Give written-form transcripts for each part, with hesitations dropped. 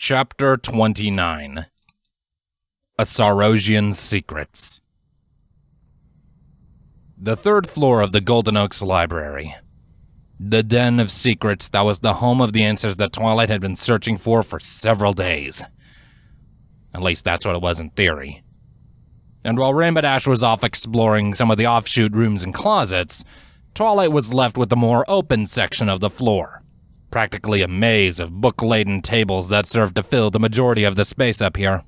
Chapter 29 A Saurosian's Secrets. The third floor of the Golden Oaks Library. The den of secrets that was the home of the answers that Twilight had been searching for several days. At least that's what it was in theory. And while Rainbow Dash was off exploring some of the offshoot rooms and closets, Twilight was left with the more open section of the floor. Practically a maze of book-laden tables that served to fill the majority of the space up here.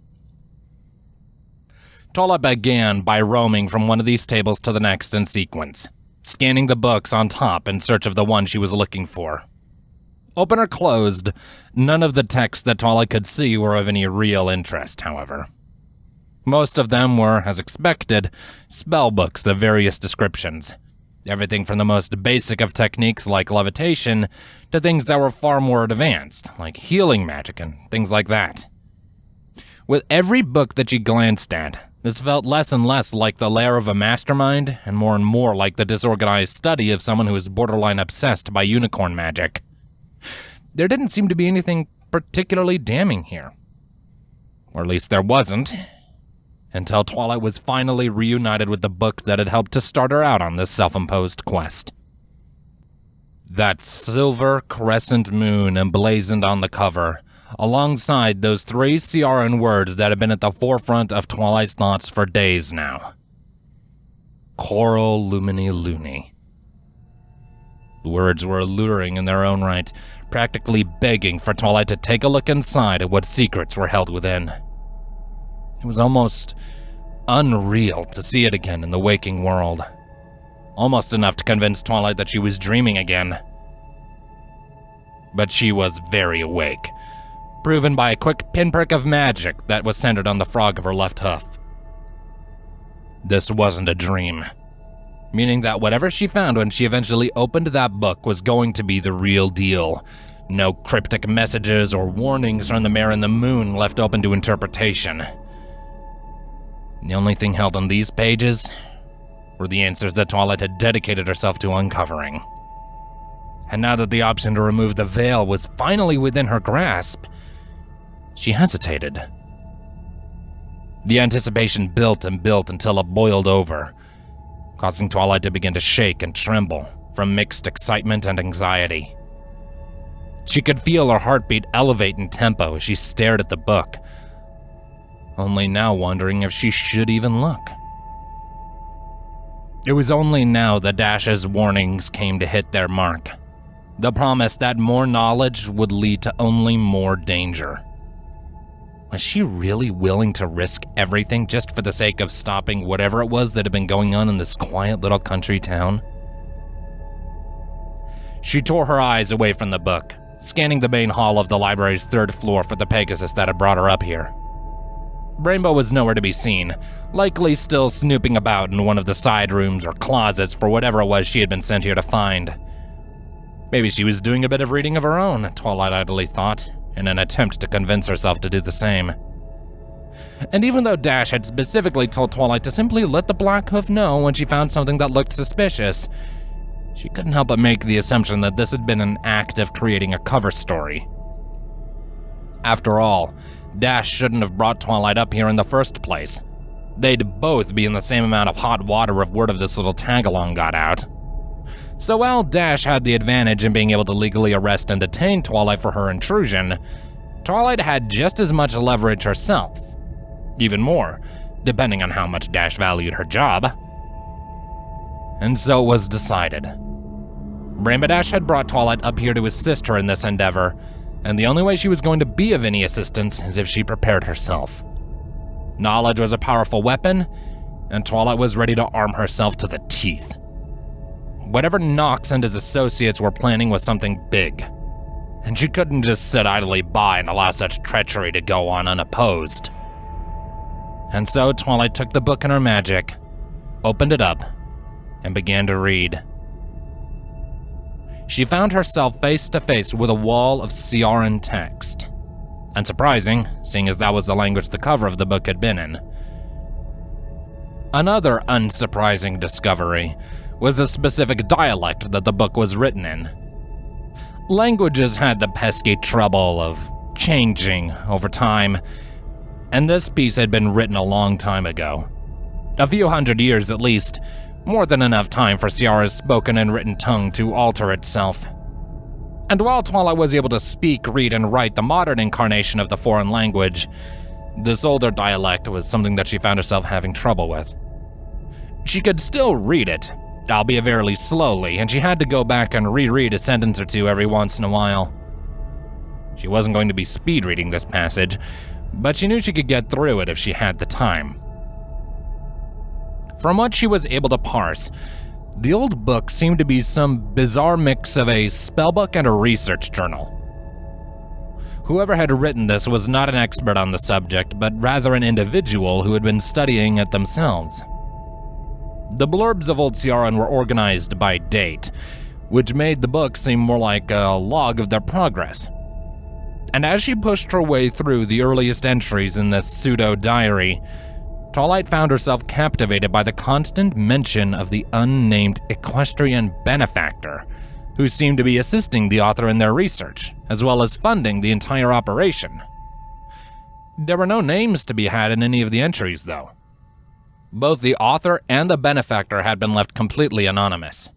Twilight began by roaming from one of these tables to the next in sequence, scanning the books on top in search of the one she was looking for. Open or closed, none of the texts that Twilight could see were of any real interest, however. Most of them were, as expected, spell books of various descriptions. Everything from the most basic of techniques like levitation to things that were far more advanced, like healing magic and things like that. With every book that she glanced at, this felt less and less like the lair of a mastermind and more like the disorganized study of someone who is borderline obsessed by unicorn magic. There didn't seem to be anything particularly damning here. Or at least there wasn't. Until Twilight was finally reunited with the book that had helped to start her out on this self-imposed quest. That silver crescent moon emblazoned on the cover, alongside those three Ciaran words that had been at the forefront of Twilight's thoughts for days now. Coral Lumini Luni. The words were alluring in their own right, practically begging for Twilight to take a look inside at what secrets were held within. It was almost unreal to see it again in the waking world. Almost enough to convince Twilight that she was dreaming again. But she was very awake, proven by a quick pinprick of magic that was centered on the frog of her left hoof. This wasn't a dream, meaning that whatever she found when she eventually opened that book was going to be the real deal. No cryptic messages or warnings from the mare and the moon left open to interpretation. The only thing held on these pages were the answers that Twilight had dedicated herself to uncovering. And now that the option to remove the veil was finally within her grasp, she hesitated. The anticipation built and built until it boiled over, causing Twilight to begin to shake and tremble from mixed excitement and anxiety. She could feel her heartbeat elevate in tempo as she stared at the book, only now wondering if she should even look. It was only now that Dash's warnings came to hit their mark. The promise that more knowledge would lead to only more danger. Was she really willing to risk everything just for the sake of stopping whatever it was that had been going on in this quiet little country town? She tore her eyes away from the book, scanning the main hall of the library's third floor for the Pegasus that had brought her up here. Rainbow was nowhere to be seen, likely still snooping about in one of the side rooms or closets for whatever it was she had been sent here to find. Maybe she was doing a bit of reading of her own, Twilight idly thought, in an attempt to convince herself to do the same. And even though Dash had specifically told Twilight to simply let the Black Hoof know when she found something that looked suspicious, she couldn't help but make the assumption that this had been an act of creating a cover story. After all, Dash shouldn't have brought Twilight up here in the first place. They'd both be in the same amount of hot water if word of this little tag-along got out. So while Dash had the advantage in being able to legally arrest and detain Twilight for her intrusion, Twilight had just as much leverage herself. Even more, depending on how much Dash valued her job. And so it was decided. Rainbow Dash had brought Twilight up here to assist her in this endeavor, and the only way she was going to be of any assistance is if she prepared herself. Knowledge was a powerful weapon, and Twilight was ready to arm herself to the teeth. Whatever Knox and his associates were planning was something big, and she couldn't just sit idly by and allow such treachery to go on unopposed. And so Twilight took the book in her magic, opened it up, and began to read. She found herself face to face with a wall of Ciaran text. Unsurprising, seeing as that was the language the cover of the book had been in. Another unsurprising discovery was the specific dialect that the book was written in. Languages had the pesky trouble of changing over time, and this piece had been written a long time ago. A few hundred years at least, more than enough time for Ciara's spoken and written tongue to alter itself. And while Twilight was able to speak, read, and write the modern incarnation of the foreign language, this older dialect was something that she found herself having trouble with. She could still read it, albeit very slowly, and she had to go back and reread a sentence or two every once in a while. She wasn't going to be speed reading this passage, but she knew she could get through it if she had the time. From what she was able to parse, the old book seemed to be some bizarre mix of a spellbook and a research journal. Whoever had written this was not an expert on the subject, but rather an individual who had been studying it themselves. The blurbs of Old Ciaran were organized by date, which made the book seem more like a log of their progress. And as she pushed her way through the earliest entries in this pseudo-diary, Twilight found herself captivated by the constant mention of the unnamed equestrian benefactor, who seemed to be assisting the author in their research, as well as funding the entire operation. There were no names to be had in any of the entries, though. Both the author and the benefactor had been left completely anonymous.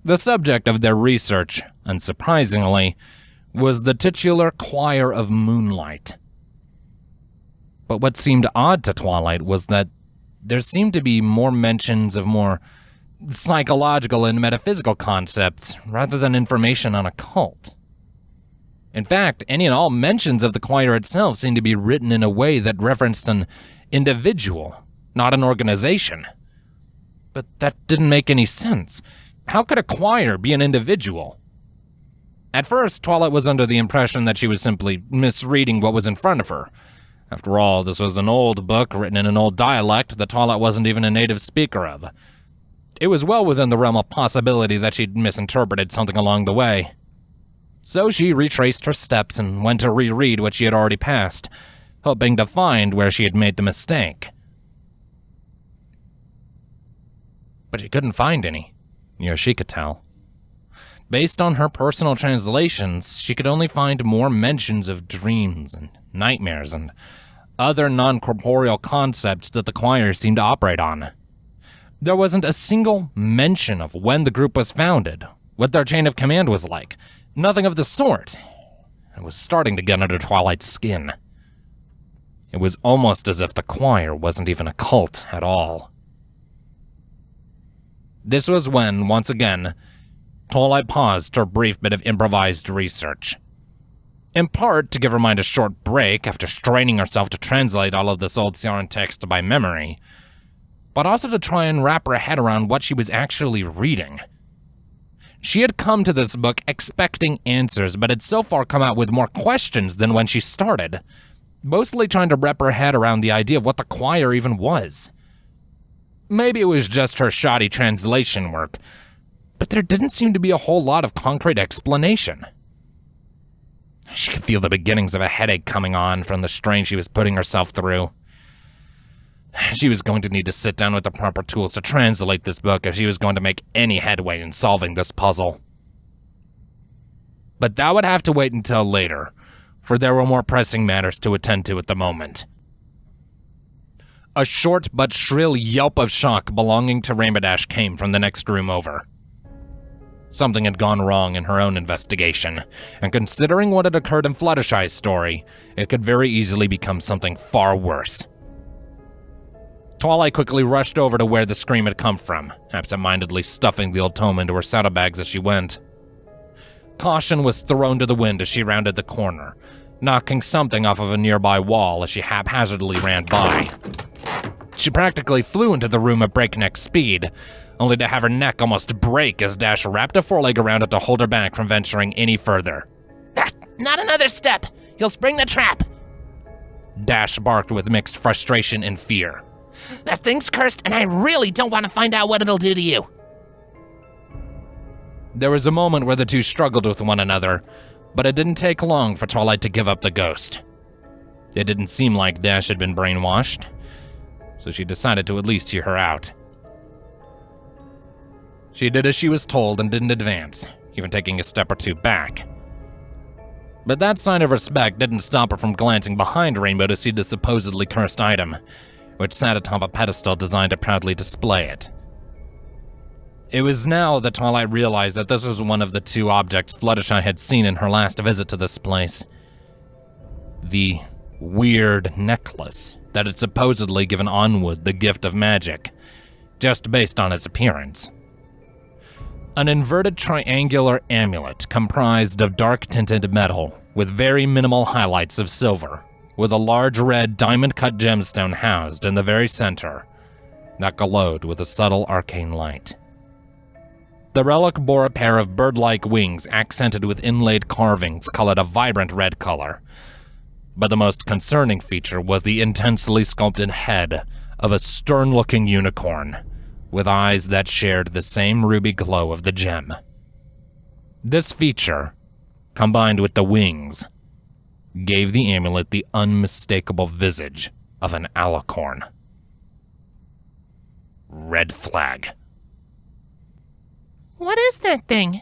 The subject of their research, unsurprisingly, was the titular Choir of Moonlight. But what seemed odd to Twilight was that there seemed to be more mentions of more psychological and metaphysical concepts rather than information on a cult. In fact, any and all mentions of the choir itself seemed to be written in a way that referenced an individual, not an organization. But that didn't make any sense. How could a choir be an individual? At first, Twilight was under the impression that she was simply misreading what was in front of her. After all, this was an old book written in an old dialect that Twilight wasn't even a native speaker of. It was well within the realm of possibility that she'd misinterpreted something along the way. So she retraced her steps and went to reread what she had already passed, hoping to find where she had made the mistake. But she couldn't find any, near she could tell. Based on her personal translations, she could only find more mentions of dreams and nightmares and other non-corporeal concepts that the choir seemed to operate on. There wasn't a single mention of when the group was founded, what their chain of command was like, nothing of the sort. It was starting to get under Twilight's skin. It was almost as if the choir wasn't even a cult at all. This was when, once again, Twilight paused her brief bit of improvised research. In part to give her mind a short break after straining herself to translate all of this old Ciaran text by memory, but also to try and wrap her head around what she was actually reading. She had come to this book expecting answers, but had so far come out with more questions than when she started, mostly trying to wrap her head around the idea of what the choir even was. Maybe it was just her shoddy translation work, but there didn't seem to be a whole lot of concrete explanation. She could feel the beginnings of a headache coming on from the strain she was putting herself through. She was going to need to sit down with the proper tools to translate this book if she was going to make any headway in solving this puzzle. But that would have to wait until later, for there were more pressing matters to attend to at the moment. A short but shrill yelp of shock belonging to Rainbow Dash came from the next room over. Something had gone wrong in her own investigation, and considering what had occurred in Fluttershy's story, it could very easily become something far worse. Twilight quickly rushed over to where the scream had come from, absent-mindedly stuffing the old tome into her saddlebags as she went. Caution was thrown to the wind as she rounded the corner, knocking something off of a nearby wall as she haphazardly ran by. She practically flew into the room at breakneck speed, only to have her neck almost break as Dash wrapped a foreleg around it to hold her back from venturing any further. Not another step! You'll spring the trap! Dash barked with mixed frustration and fear. That thing's cursed, and I really don't want to find out what it'll do to you. There was a moment where the two struggled with one another, but it didn't take long for Twilight to give up the ghost. It didn't seem like Dash had been brainwashed, so she decided to at least hear her out. She did as she was told and didn't advance, even taking a step or two back. But that sign of respect didn't stop her from glancing behind Rainbow to see the supposedly cursed item, which sat atop a pedestal designed to proudly display it. It was now that Twilight realized that this was one of the two objects Fluttershy had seen in her last visit to this place. The weird necklace that had supposedly given Onwood the gift of magic, just based on its appearance. An inverted triangular amulet comprised of dark-tinted metal with very minimal highlights of silver, with a large red diamond-cut gemstone housed in the very center that glowed with a subtle arcane light. The relic bore a pair of bird-like wings accented with inlaid carvings colored a vibrant red color. But the most concerning feature was the intensely sculpted head of a stern-looking unicorn, with eyes that shared the same ruby glow of the gem. This feature, combined with the wings, gave the amulet the unmistakable visage of an alicorn. Red flag. What is that thing?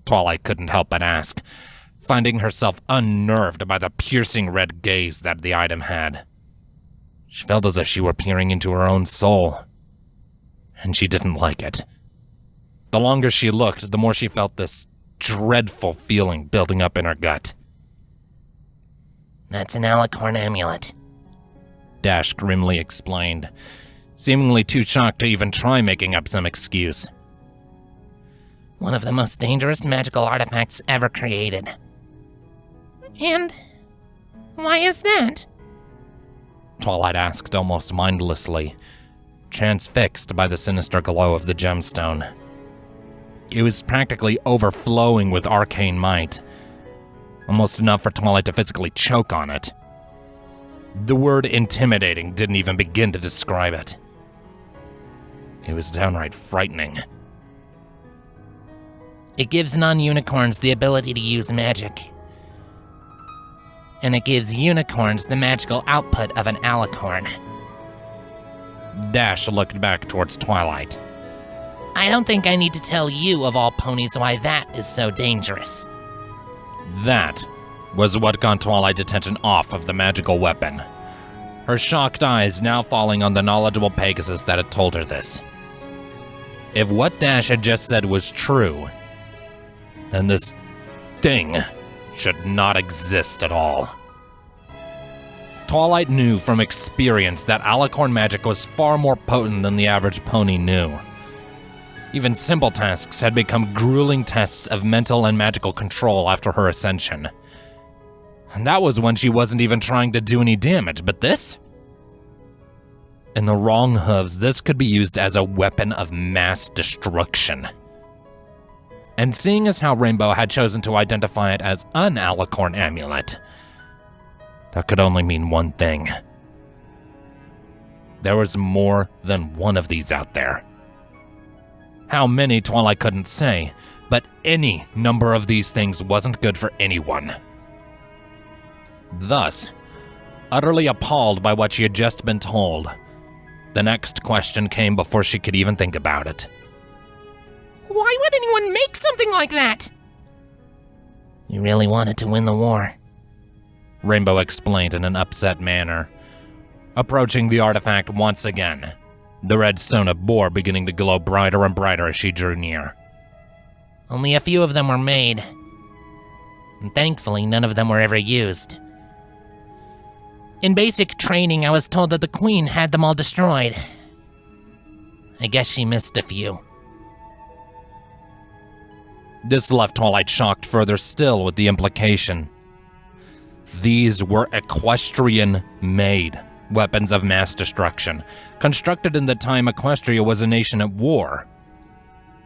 Twilight couldn't help but ask, finding herself unnerved by the piercing red gaze that the item had. She felt as if she were peering into her own soul, and she didn't like it. The longer she looked, the more she felt this dreadful feeling building up in her gut. That's an alicorn amulet, Dash grimly explained, seemingly too shocked to even try making up some excuse. one of the most dangerous magical artifacts ever created. And why is that? Twilight asked almost mindlessly, transfixed by the sinister glow of the gemstone. It was practically overflowing with arcane might, almost enough for Twilight to physically choke on it. The word intimidating didn't even begin to describe it. It was downright frightening. It gives non-unicorns the ability to use magic. And it gives unicorns the magical output of an alicorn. Dash looked back towards Twilight. I don't think I need to tell you, of all ponies, why that is so dangerous. That was what got Twilight's attention off of the magical weapon, her shocked eyes now falling on the knowledgeable Pegasus that had told her this. If what Dash had just said was true, then this thing should not exist at all. Twilight knew from experience that alicorn magic was far more potent than the average pony knew. Even simple tasks had become grueling tests of mental and magical control after her ascension. And that was when she wasn't even trying to do any damage, but this? In the wrong hooves, this could be used as a weapon of mass destruction. And seeing as how Rainbow had chosen to identify it as an alicorn amulet, that could only mean one thing. There was more than one of these out there. How many, Twilight couldn't say, but any number of these things wasn't good for anyone. Thus, utterly appalled by what she had just been told, the next question came before she could even think about it. Why would anyone make something like that? You really wanted to win the war, Rainbow explained in an upset manner, approaching the artifact once again, the red Sona boar beginning to glow brighter and brighter as she drew near. Only a few of them were made, and thankfully none of them were ever used. In basic training, I was told that the Queen had them all destroyed. I guess she missed a few. This left Twilight shocked further still with the implication. These were equestrian-made weapons of mass destruction, constructed in the time Equestria was a nation at war.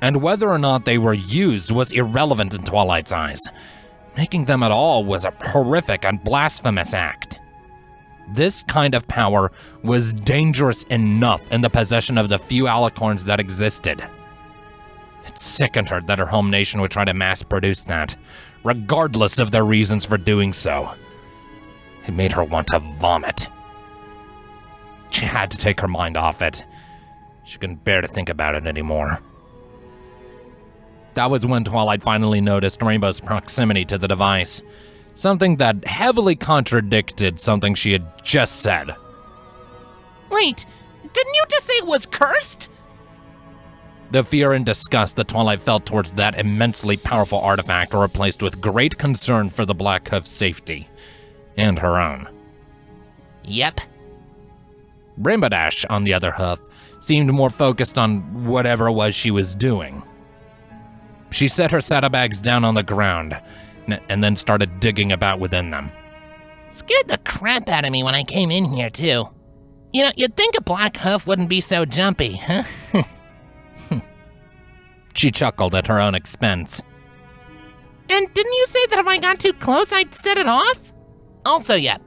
And whether or not they were used was irrelevant in Twilight's eyes. Making them at all was a horrific and blasphemous act. This kind of power was dangerous enough in the possession of the few alicorns that existed. It sickened her that her home nation would try to mass-produce that, regardless of their reasons for doing so. It made her want to vomit. She had to take her mind off it. She couldn't bear to think about it anymore. That was when Twilight finally noticed Rainbow's proximity to the device, something that heavily contradicted something she had just said. Wait, didn't you just say it was cursed? The fear and disgust that Twilight felt towards that immensely powerful artifact were replaced with great concern for the Black Hoof's safety, and her own. Yep. Rainbow Dash, on the other hoof, seemed more focused on whatever it was she was doing. She set her saddlebags down on the ground, and then started digging about within them. Scared the crap out of me when I came in here, too. You know, you'd think a black hoof wouldn't be so jumpy, huh? She chuckled at her own expense. And didn't you say that if I got too close, I'd set it off? Also, yep.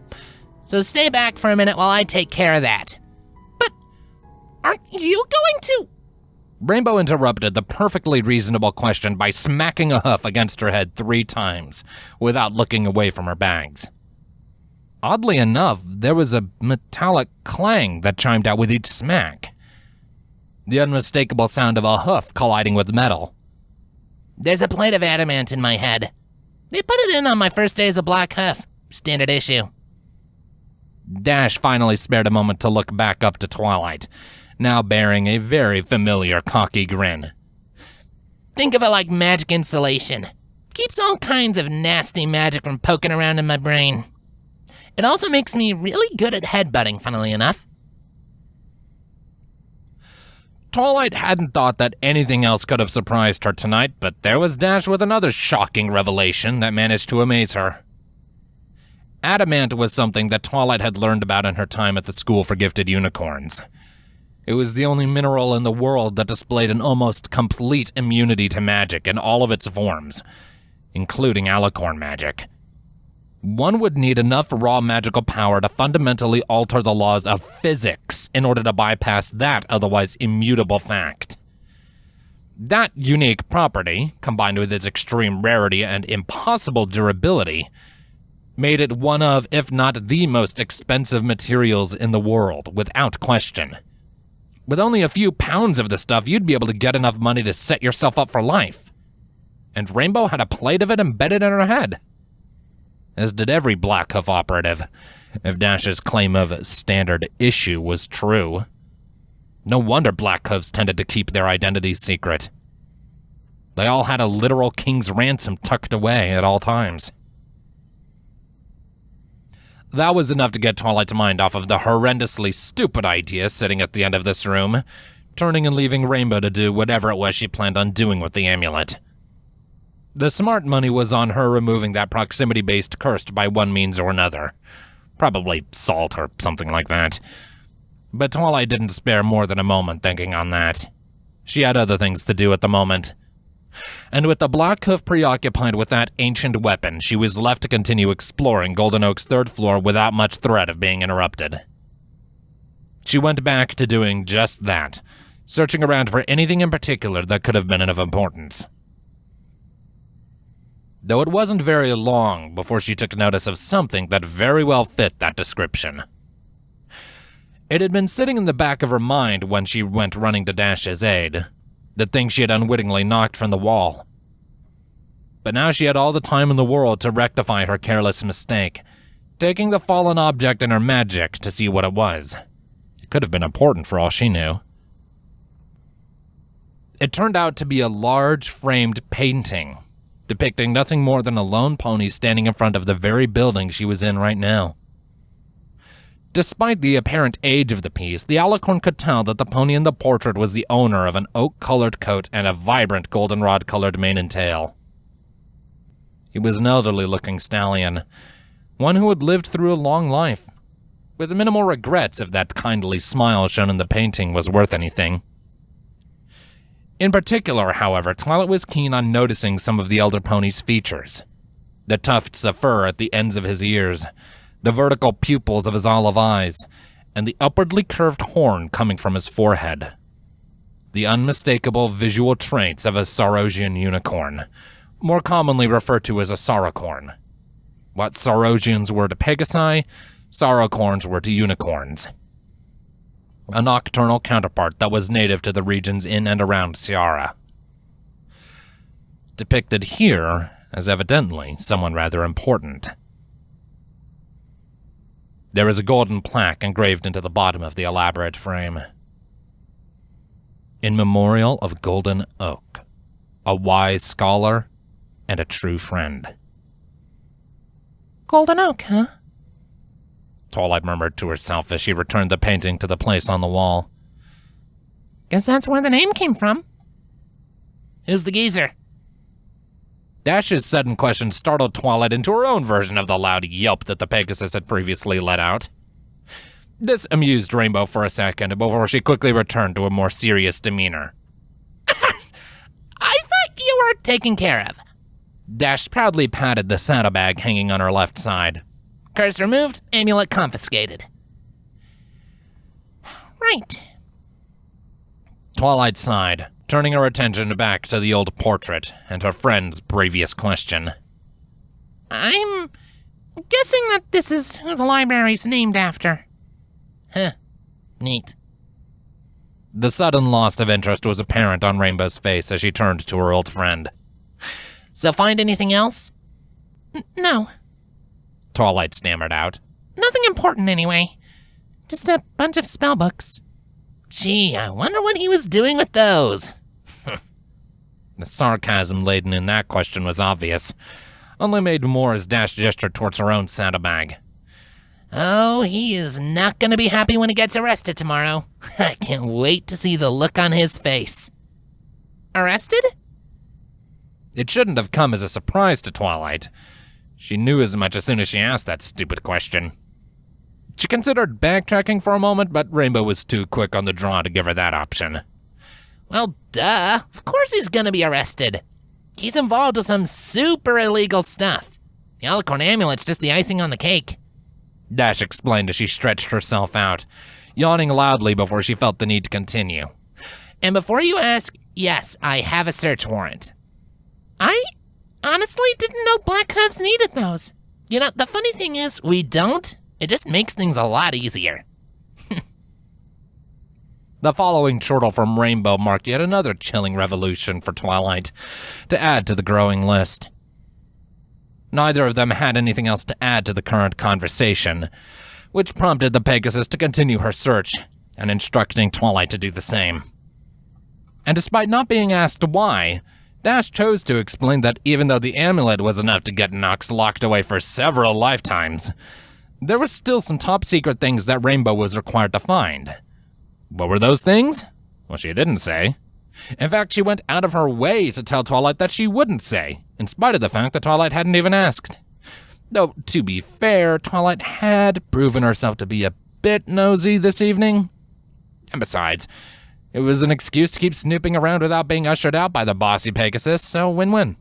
So stay back for a minute while I take care of that. But aren't you going to? Rainbow interrupted the perfectly reasonable question by smacking a hoof against her head 3 times, without looking away from her bags. Oddly enough, there was a metallic clang that chimed out with each smack. The unmistakable sound of a hoof colliding with metal. There's a plate of adamant in my head. They put it in on my first day as a black hoof. Standard issue. Dash finally spared a moment to look back up to Twilight, now bearing a very familiar cocky grin. Think of it like magic insulation. Keeps all kinds of nasty magic from poking around in my brain. It also makes me really good at headbutting, funnily enough. Twilight hadn't thought that anything else could have surprised her tonight, but there was Dash with another shocking revelation that managed to amaze her. Adamant was something that Twilight had learned about in her time at the School for Gifted Unicorns. It was the only mineral in the world that displayed an almost complete immunity to magic in all of its forms, including alicorn magic. One would need enough raw magical power to fundamentally alter the laws of physics in order to bypass that otherwise immutable fact. That unique property, combined with its extreme rarity and impossible durability, made it one of, if not the most expensive materials in the world, without question. With only a few pounds of the stuff, you'd be able to get enough money to set yourself up for life. And Rainbow had a plate of it embedded in her head. As did every Black Hoof operative, if Dash's claim of standard issue was true. No wonder Black Hoofs tended to keep their identities secret. They all had a literal king's ransom tucked away at all times. That was enough to get Twilight's mind off of the horrendously stupid idea sitting at the end of this room, turning and leaving Rainbow to do whatever it was she planned on doing with the amulet. The smart money was on her removing that proximity-based curse by one means or another. Probably salt or something like that. But Twilight didn't spare more than a moment thinking on that. She had other things to do at the moment. And with the Black Hoof preoccupied with that ancient weapon, she was left to continue exploring Golden Oak's 3rd floor without much threat of being interrupted. She went back to doing just that, searching around for anything in particular that could have been of importance. Though it wasn't very long before she took notice of something that very well fit that description. It had been sitting in the back of her mind when she went running to Dash's aid, the thing she had unwittingly knocked from the wall. But now she had all the time in the world to rectify her careless mistake, taking the fallen object in her magic to see what it was. It could have been important for all she knew. It turned out to be a large framed painting, depicting nothing more than a lone pony standing in front of the very building she was in right now. Despite the apparent age of the piece, the alicorn could tell that the pony in the portrait was the owner of an oak-colored coat and a vibrant goldenrod-colored mane and tail. He was an elderly-looking stallion, one who had lived through a long life, with minimal regrets if that kindly smile shown in the painting was worth anything. In particular, however, Twilight was keen on noticing some of the elder pony's features. The tufts of fur at the ends of his ears, the vertical pupils of his olive eyes, and the upwardly curved horn coming from his forehead. The unmistakable visual traits of a Saurosian unicorn, more commonly referred to as a saurocorn. What Saurosians were to Pegasi, saurocorns were to unicorns. A nocturnal counterpart that was native to the regions in and around Ciara. depicted here as evidently someone rather important. There is a golden plaque engraved into the bottom of the elaborate frame. In memorial of Golden Oak, a wise scholar and a true friend. Golden Oak, huh? Twilight murmured to herself as she returned the painting to the place on the wall. Guess that's where the name came from. Who's the geezer? Dash's sudden question startled Twilight into her own version of the loud yelp that the Pegasus had previously let out. This amused Rainbow for a second before she quickly returned to a more serious demeanor. I thought you were taken care of. Dash proudly patted the saddlebag hanging on her left side. Curse removed, amulet confiscated. Right. Twilight sighed, turning her attention back to the old portrait and her friend's previous question. I'm guessing that this is who the library's named after. Huh. Neat. The sudden loss of interest was apparent on Rainbow's face as she turned to her old friend. So find anything else? No. Twilight stammered out. Nothing important anyway. Just a bunch of spellbooks. Gee, I wonder what he was doing with those. The sarcasm laden in that question was obvious, only made more as Dash gestured towards her own saddlebag. Oh, he is not going to be happy when he gets arrested tomorrow. I can't wait to see the look on his face. Arrested? It shouldn't have come as a surprise to Twilight. She knew as much as soon as she asked that stupid question. She considered backtracking for a moment, but Rainbow was too quick on the draw to give her that option. Well, duh. Of course he's gonna be arrested. He's involved with some super illegal stuff. The Alicorn amulet's just the icing on the cake. Dash explained as she stretched herself out, yawning loudly before she felt the need to continue. And before you ask, yes, I have a search warrant. I honestly didn't know Black Hooves needed those. You know, the funny thing is, we don't. It just makes things a lot easier. The following chortle from Rainbow marked yet another chilling revolution for Twilight to add to the growing list. Neither of them had anything else to add to the current conversation, which prompted the Pegasus to continue her search and instructing Twilight to do the same. And despite not being asked why, Dash chose to explain that even though the amulet was enough to get Nox locked away for several lifetimes, there were still some top-secret things that Rainbow was required to find. What were those things? Well, she didn't say. In fact, she went out of her way to tell Twilight that she wouldn't say, in spite of the fact that Twilight hadn't even asked. Though, to be fair, Twilight had proven herself to be a bit nosy this evening. And besides, it was an excuse to keep snooping around without being ushered out by the bossy Pegasus, so win-win.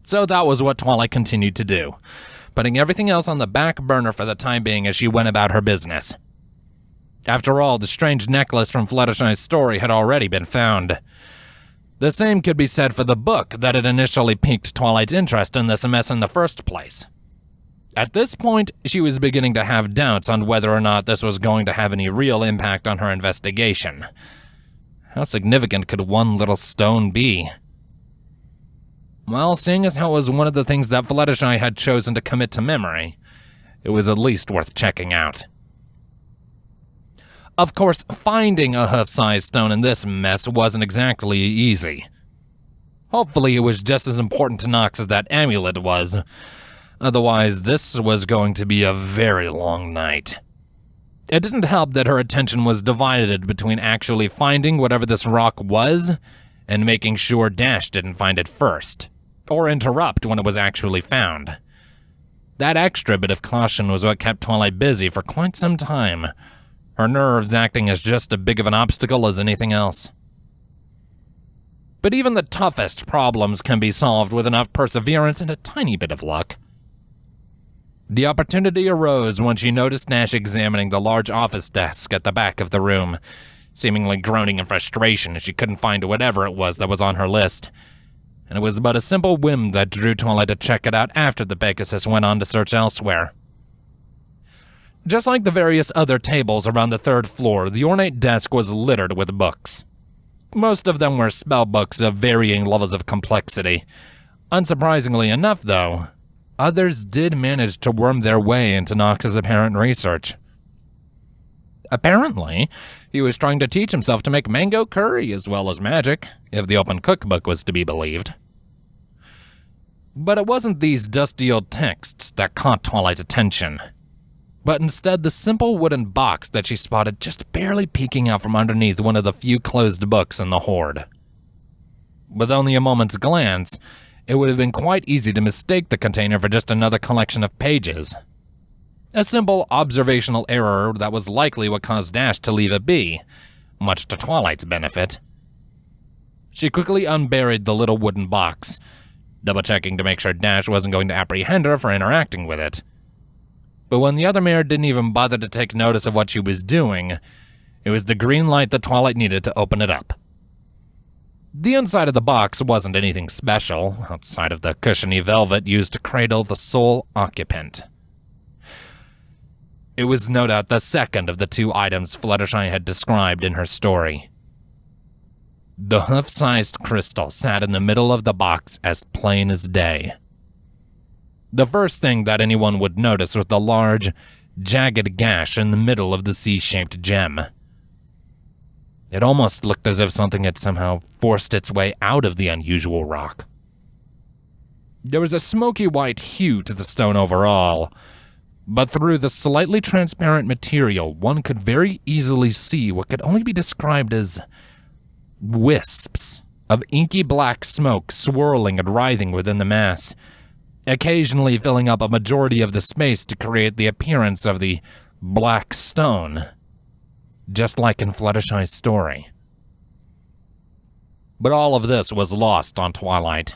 So that was what Twilight continued to do, putting everything else on the back burner for the time being as she went about her business. After all, the strange necklace from Fluttershy's story had already been found. The same could be said for the book that had initially piqued Twilight's interest in this mess in the first place. At this point, she was beginning to have doubts on whether or not this was going to have any real impact on her investigation. How significant could one little stone be? Well, seeing as how it was one of the things that Fluttershy had chosen to commit to memory, it was at least worth checking out. Of course, finding a hoof-sized stone in this mess wasn't exactly easy. Hopefully it was just as important to Nox as that amulet was. Otherwise, this was going to be a very long night. It didn't help that her attention was divided between actually finding whatever this rock was and making sure Dash didn't find it first, or interrupt when it was actually found. That extra bit of caution was what kept Twilight busy for quite some time, her nerves acting as just as big of an obstacle as anything else. But even the toughest problems can be solved with enough perseverance and a tiny bit of luck. The opportunity arose when she noticed Dash examining the large office desk at the back of the room, seemingly groaning in frustration as she couldn't find whatever it was that was on her list. And it was but a simple whim that drew Twilight to check it out after the Pegasus went on to search elsewhere. Just like the various other tables around the third floor, the ornate desk was littered with books. Most of them were spell books of varying levels of complexity. Unsurprisingly enough, though, others did manage to worm their way into Knox's apparent research. Apparently, he was trying to teach himself to make mango curry as well as magic, if the open cookbook was to be believed. But it wasn't these dusty old texts that caught Twilight's attention, but instead the simple wooden box that she spotted just barely peeking out from underneath one of the few closed books in the hoard. With only a moment's glance, it would have been quite easy to mistake the container for just another collection of pages. A simple observational error that was likely what caused Dash to leave it be, much to Twilight's benefit. She quickly unburied the little wooden box, double-checking to make sure Dash wasn't going to apprehend her for interacting with it. But when the other mare didn't even bother to take notice of what she was doing, it was the green light that Twilight needed to open it up. The inside of the box wasn't anything special, outside of the cushiony velvet used to cradle the sole occupant. It was no doubt the second of the two items Fluttershy had described in her story. The hoof-sized crystal sat in the middle of the box as plain as day. The first thing that anyone would notice was the large, jagged gash in the middle of the C-shaped gem. It almost looked as if something had somehow forced its way out of the unusual rock. There was a smoky white hue to the stone overall, but through the slightly transparent material, one could very easily see what could only be described as wisps of inky black smoke swirling and writhing within the mass, occasionally filling up a majority of the space to create the appearance of the black stone, just like in Fluttershy's story. But all of this was lost on Twilight.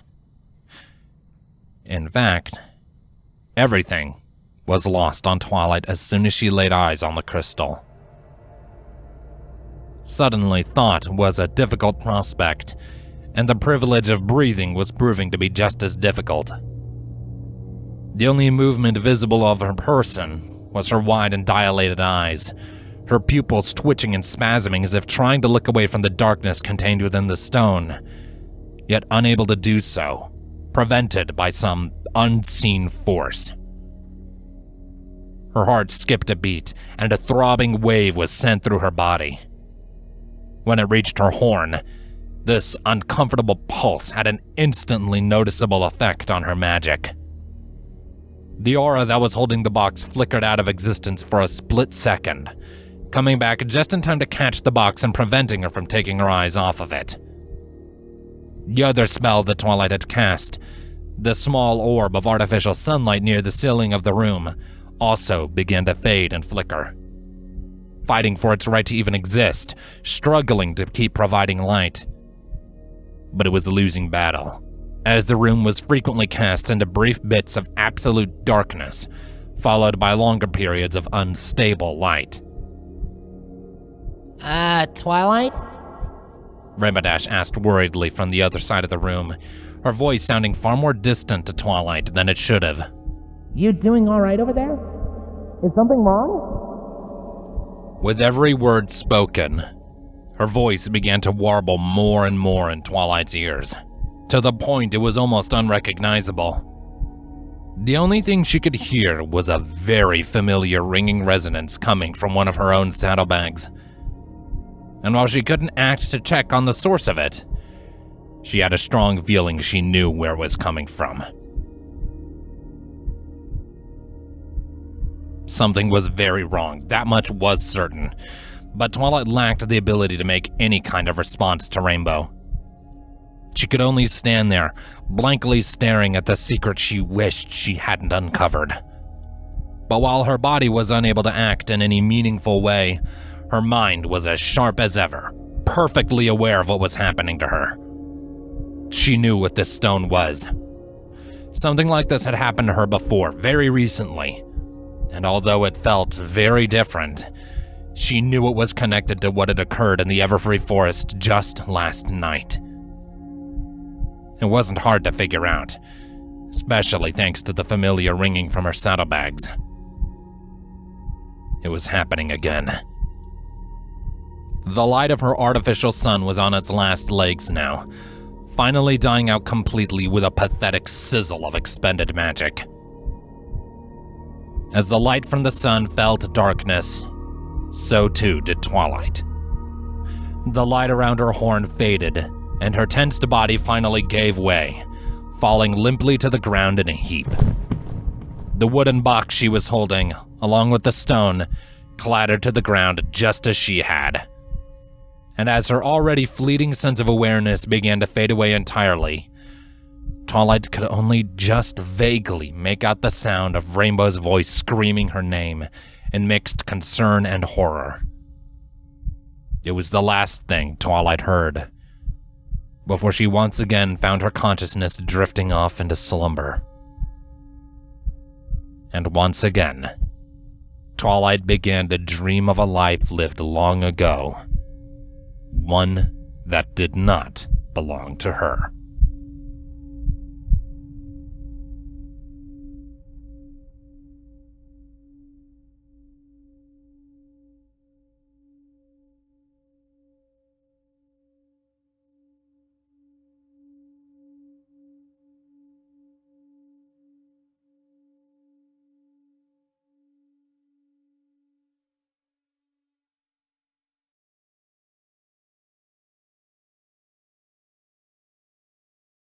In fact, everything was lost on Twilight as soon as she laid eyes on the crystal. Suddenly, thought was a difficult prospect, and the privilege of breathing was proving to be just as difficult. The only movement visible of her person was her wide and dilated eyes, her pupils twitching and spasming as if trying to look away from the darkness contained within the stone, yet unable to do so, prevented by some unseen force. Her heart skipped a beat, and a throbbing wave was sent through her body. When it reached her horn, this uncomfortable pulse had an instantly noticeable effect on her magic. The aura that was holding the box flickered out of existence for a split second, coming back just in time to catch the box and preventing her from taking her eyes off of it. The other spell that Twilight had cast, the small orb of artificial sunlight near the ceiling of the room, also began to fade and flicker. Fighting for its right to even exist, struggling to keep providing light. But it was a losing battle, as the room was frequently cast into brief bits of absolute darkness, followed by longer periods of unstable light. Twilight? Rainbow Dash asked worriedly from the other side of the room, her voice sounding far more distant to Twilight than it should have. You doing all right over there? Is something wrong? With every word spoken, her voice began to warble more and more in Twilight's ears, to the point it was almost unrecognizable. The only thing she could hear was a very familiar ringing resonance coming from one of her own saddlebags. And while she couldn't act to check on the source of it, she had a strong feeling she knew where it was coming from. Something was very wrong, that much was certain, but Twilight lacked the ability to make any kind of response to Rainbow. She could only stand there, blankly staring at the secret she wished she hadn't uncovered. But while her body was unable to act in any meaningful way, her mind was as sharp as ever, perfectly aware of what was happening to her. She knew what this stone was. Something like this had happened to her before, very recently, and although it felt very different, she knew it was connected to what had occurred in the Everfree Forest just last night. It wasn't hard to figure out, especially thanks to the familiar ringing from her saddlebags. It was happening again. The light of her artificial sun was on its last legs now, finally dying out completely with a pathetic sizzle of expended magic. As the light from the sun fell to darkness, so too did Twilight. The light around her horn faded, and her tensed body finally gave way, falling limply to the ground in a heap. The wooden box she was holding, along with the stone, clattered to the ground just as she had. And as her already fleeting sense of awareness began to fade away entirely, Twilight could only just vaguely make out the sound of Rainbow's voice screaming her name in mixed concern and horror. It was the last thing Twilight heard, before she once again found her consciousness drifting off into slumber. And once again, Twilight began to dream of a life lived long ago, one that did not belong to her.